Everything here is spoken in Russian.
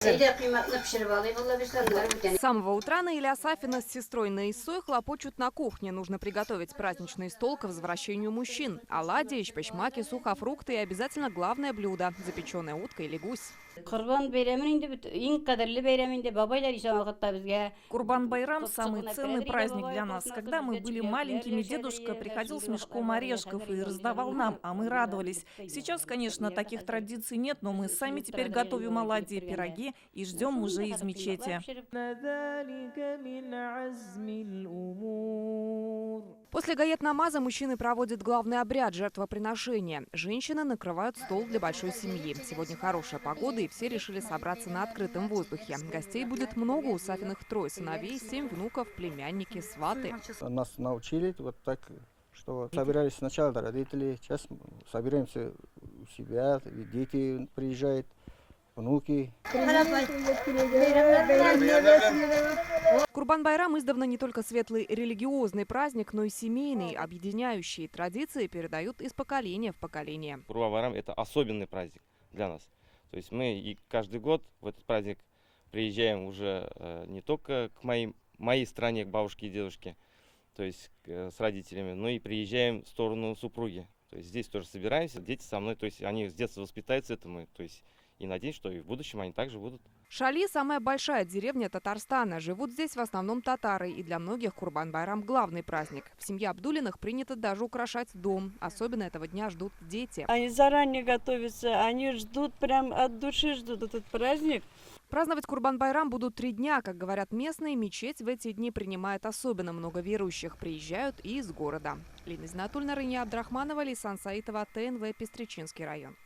С самого утра Наиля Сафина с сестрой Наисой хлопочут на кухне. Нужно приготовить праздничный стол к возвращению мужчин. Оладьи, чпачмаки, сухофрукты и обязательно главное блюдо – запеченная утка или гусь. Курбан-Байрам – самый ценный праздник для нас. Когда мы были маленькими, дедушка приходил с мешком орешков и раздавал нам, а мы радовались. Сейчас, конечно, таких традиций нет, но мы сами теперь готовим оладьи, пироги и ждем мужей из мечети. После гает-намаза мужчины проводят главный обряд – жертвоприношения. Женщины накрывают стол для большой семьи. Сегодня хорошая погода, и все решили собраться на открытом воздухе. Гостей будет много, у Сафиных 3 сыновей, 7 внуков, племянники, сваты. Нас научили вот так, что собирались сначала родители, сейчас собираемся у себя, дети приезжают, внуки. Курбан-Байрам издавна не только светлый религиозный праздник, но и семейный, объединяющий. Традиции передают из поколения в поколение. Курбан-Байрам – это особенный праздник для нас. То есть мы и каждый год в этот праздник приезжаем уже не только к моей стране, к бабушке и дедушке, то есть с родителями, но и приезжаем в сторону супруги. То есть здесь тоже собираемся, дети со мной, то есть они с детства воспитаются этому, то есть и надеюсь, что и в будущем они также будут. Шали – самая большая деревня Татарстана. Живут здесь в основном татары, и для многих Курбан-Байрам – главный праздник. В семье Абдулиных принято даже украшать дом. Особенно этого дня ждут дети. Они заранее готовятся, они ждут, прям от души ждут этот праздник. Праздновать Курбан-Байрам будут 3 дня. Как говорят местные, мечеть в эти дни принимает особенно много верующих. Приезжают и из города. Лина Зинатульна, Рыня Абдрахманова, Лейсан Саитова, ТНВ, Пестричинский район.